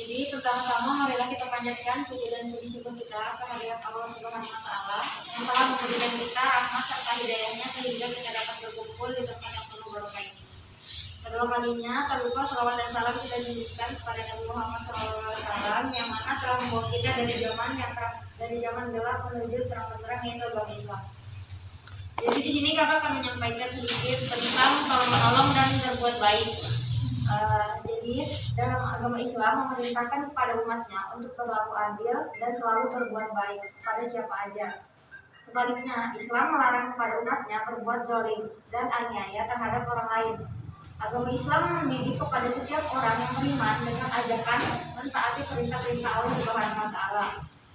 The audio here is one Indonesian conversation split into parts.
Jadi pertama-tama marilah kita panjatkan puji dan puji syukur kita kehadirat Allah Subhanahu wa taala yang telah memberikan kita rahmat serta hidayahnya sehingga kita dapat berkumpul di tempat yang penuh barokah ini. Kedua kalinya tak lupa salawat dan salam kita junjukkan kepada Nabi Muhammad SAW yang mana telah membawa kita dari zaman gelap menuju terang benderang yaitu agama Islam. Jadi di sini kakak akan menyampaikan sedikit tentang tolong menolong dan berbuat baik. Jadi dalam agama Islam memerintahkan kepada umatnya untuk berlaku adil dan selalu berbuat baik kepada siapa aja. Sebaliknya, Islam melarang kepada umatnya berbuat zalim dan aniaya terhadap orang lain. Agama Islam mendidik kepada setiap orang yang beriman dengan ajakan mentaati perintah-perintah Allah Subhanahu wa taala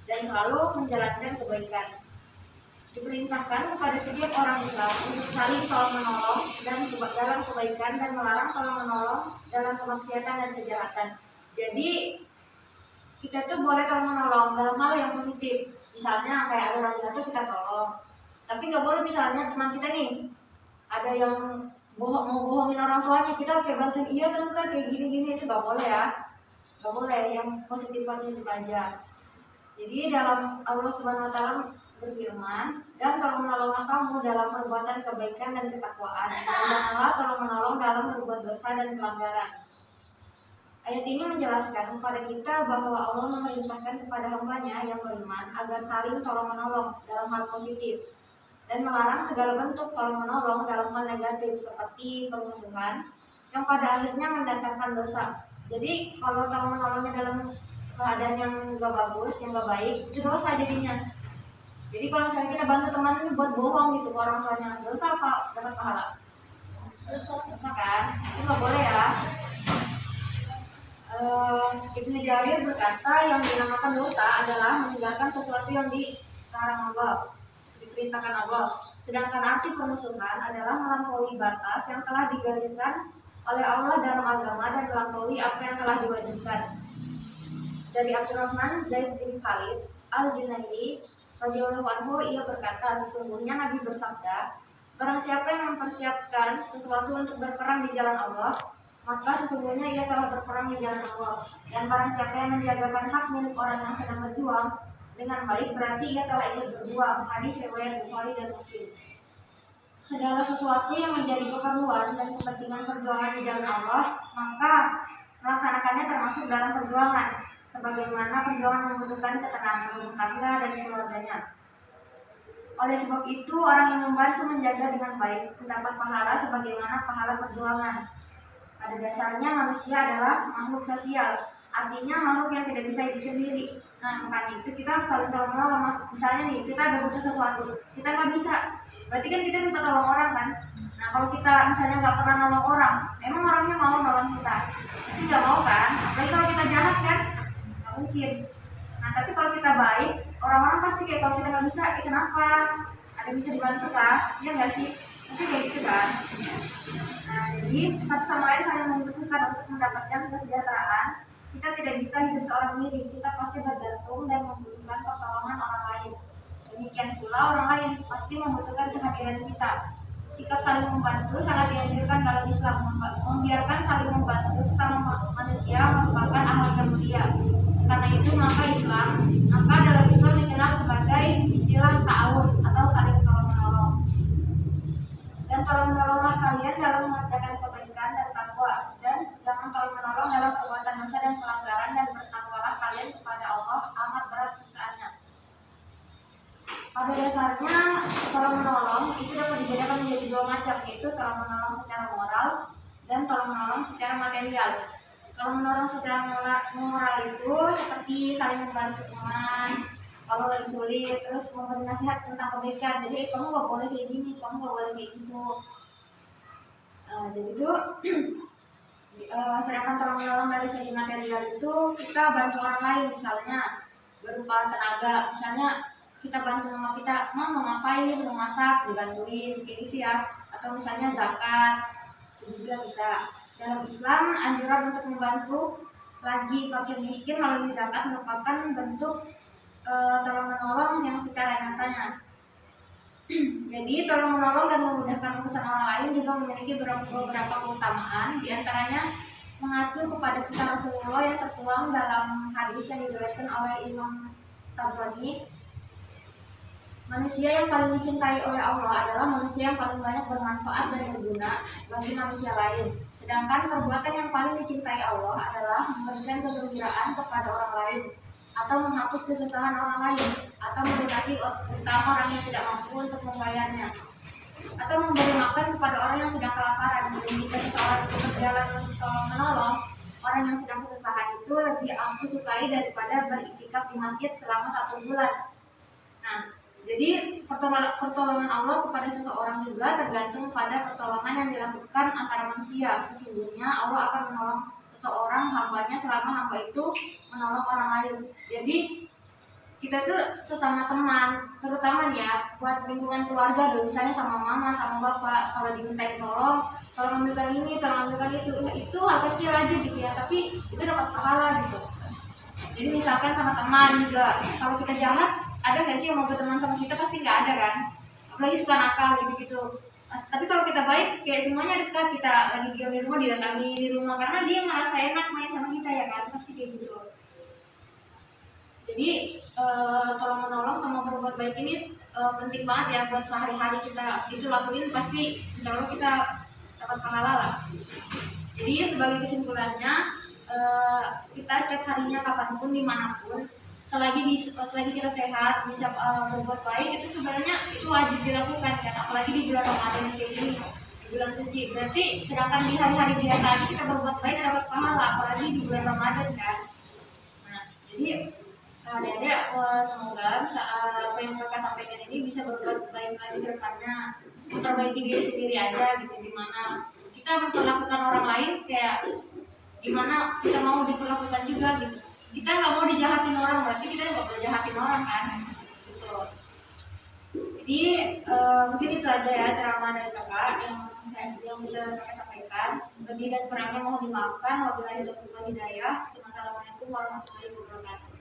dan selalu menjalankan kebaikan. Diperintahkan kepada setiap orang Islam untuk saling tolong menolong dan dalam kebaikan dan melarang tolong menolong dalam kemaksiatan dan kejahatan. Jadi kita tuh boleh tolong menolong dalam hal yang positif. Misalnya kayak ada orang jatuh kita tolong. Tapi nggak boleh misalnya teman kita nih ada yang mau bohongin orang tuanya, kita kayak bantuin, iya tante kayak gini-gini, itu nggak boleh ya. Nggak boleh, yang positif aja. Jadi dalam Allah Subhanahu wa taala berfirman, dan tolong menolonglah kamu dalam perbuatan kebaikan dan ketakwaan, dan janganlah tolong menolong dalam berbuat dosa dan pelanggaran. Ayat ini menjelaskan kepada kita bahwa Allah memerintahkan kepada hambanya yang beriman agar saling tolong menolong dalam hal positif dan melarang segala bentuk tolong menolong dalam hal negatif seperti permusuhan yang pada akhirnya mendatangkan dosa. Jadi kalau tolong menolongnya dalam keadaan yang gak bagus, yang gak baik, itu dosa jadinya. Jadi kalau misalnya kita bantu teman buat bohong gitu ke orang tuanya, dosa apa? Dapat pahala? Dosa kan? Itu nggak boleh ya. Ibnu Jarir berkata yang dinamakan dosa adalah meninggalkan sesuatu yang dilarang Allah, diperintahkan Allah. Sedangkan arti permusuhan adalah melampaui batas yang telah digariskan oleh Allah dalam agama dan melampaui apa yang telah diwajibkan. Dari Abdurrahman Zaid bin Khalid Al-Junaidi radhiyallahu anhu, ia berkata, sesungguhnya Nabi bersabda, barang siapa yang mempersiapkan sesuatu untuk berperang di jalan Allah, maka sesungguhnya ia telah berperang di jalan Allah. Dan barang siapa yang menjagakan hak milik orang yang sedang berjuang dengan baik, berarti ia telah ikut berjuang. Hadis riwayat Bukhari dan Muslim. Segala sesuatu yang menjadi keperluan dan kepentingan perjuangan di jalan Allah, maka melaksanakannya termasuk dalam perjuangan. Sebagaimana perjuangan membutuhkan ketenangan rumah tangga dan keluarganya. Oleh sebab itu, orang yang membantu menjaga dengan baik mendapat pahala sebagaimana pahala perjuangan. Pada dasarnya manusia adalah makhluk sosial, artinya makhluk yang tidak bisa hidup sendiri. Nah, makanya itu kita saling tolong menolong. Misalnya nih, kita ada butuh sesuatu, kita nggak bisa, berarti kan kita minta tolong orang kan. Nah, kalau kita misalnya nggak pernah nolong orang, emang orangnya mau nolong kita? Pasti nggak mau kan? Apalagi kalau kita jahat kan? Mungkin. Nah, tapi kalau kita baik, orang-orang pasti kayak kalau kita nggak bisa, kenapa? Ada yang bisa dibantu lah, ya nggak sih? Pasti kayak gitu kan. Nah, jadi satu sama lain saling membutuhkan untuk mendapatkan kesejahteraan. Kita tidak bisa hidup seorang diri, kita pasti bergantung dan membutuhkan pertolongan orang lain. Demikian pula orang lain pasti membutuhkan kehadiran kita. Sikap saling membantu sangat dianjurkan dalam Islam. Membiarkan saling membantu sesama manusia merupakan akhlak yang mulia. Karena itu maka dalam Islam dikenal sebagai istilah ta'awun atau saling tolong menolong. Dan tolong menolonglah kalian dalam mengerjakan kebaikan dan takwa, dan jangan tolong menolong dalam perbuatan dosa dan pelanggaran, dan bertakwalah kalian kepada Allah, amat berat siksaannya. Pada dasarnya tolong menolong itu dapat dibedakan menjadi dua macam, yaitu tolong menolong secara moral dan tolong menolong secara material. Kalau menolong secara moral itu seperti saling membantu teman kalau lagi sulit, terus memberi nasihat tentang kebaikan. Jadi kamu gak boleh kayak gini, kamu gak boleh kayak gitu. Jadi itu sedangkan tolong menolong dari segi material itu kita bantu orang lain, misalnya berupa tenaga. Misalnya kita bantu mama kita, mau ngapain, mau masak, dibantuin kayak gitu ya. Atau misalnya zakat, itu juga bisa. Dalam Islam, anjuran untuk membantu lagi fakir miskin melalui zakat merupakan bentuk tolong menolong yang secara nyatanya. Jadi tolong menolong dan memudahkan urusan orang lain juga memiliki beberapa keutamaan, diantaranya mengacu kepada kisah Rasulullah yang tertuang dalam hadis yang diriwayatkan oleh Imam Tabrani. Manusia yang paling dicintai oleh Allah adalah manusia yang paling banyak bermanfaat dan berguna bagi manusia lain. Sedangkan perbuatan yang paling dicintai Allah adalah memberikan kegembiraan kepada orang lain, atau menghapus kesusahan orang lain, atau melunasi utang orang yang tidak mampu untuk membayarnya, atau memberi makan kepada orang yang sedang kelaparan. Dan jika seseorang itu berjalan menolong orang yang sedang kesusahan, itu lebih aku sukai daripada beriktikaf di masjid selama 1 bulan. Nah, jadi pertolongan Allah kepada seseorang juga tergantung pada pertolongan yang dilakukan antara manusia. Sesungguhnya Allah akan menolong seseorang hambanya selama hamba itu menolong orang lain. Jadi kita tuh sesama teman, terutama nih ya buat lingkungan keluarga dulu, misalnya sama mama, sama bapak, kalau dimintain tolong ambilkan ini, tolong ambilkan itu hal kecil aja gitu ya, tapi itu dapat pahala gitu. Jadi misalkan sama teman juga, kalau kita jahat, ada nggak sih yang mau berteman sama kita? Pasti nggak ada kan, apalagi suka nakal gitu-gitu. Tapi kalau kita baik, kayak semuanya dekat, kita lagi diam di rumah didatangi di rumah karena dia merasa enak main sama kita ya kan, pasti kayak gitu. Jadi tolong menolong sama berbuat baik ini penting banget ya buat sehari-hari kita itu lakuin, pasti insya Allah kita dapat pahala lah. Jadi sebagai kesimpulannya, kita setiap harinya kapanpun dimanapun, selagi kita sehat bisa berbuat baik, itu sebenarnya itu wajib dilakukan kan, apalagi di bulan Ramadan kayak gini, di bulan suci. Berarti sedangkan di hari-hari biasa kita berbuat baik dapat pahala, apalagi di bulan Ramadan kan. Nah, jadi adik-adik, semoga apa yang mereka sampaikan ini bisa berbuat baik lagi ke depannya, memperbaiki diri sendiri aja gitu, dimana kita memperlakukan orang lain kayak gimana kita mau diperlakukan juga gitu. Kita nggak mau dijahatin orang, berarti kita nggak boleh jahatin orang kan gitu loh. Jadi mungkin itu aja ya ceramah dari kakak yang bisa kakak sampaikan. Lebih dan kurangnya mohon dimaafkan. Wabillahi taufiq wal hidayah. Assalamualaikum warahmatullahi wabarakatuh.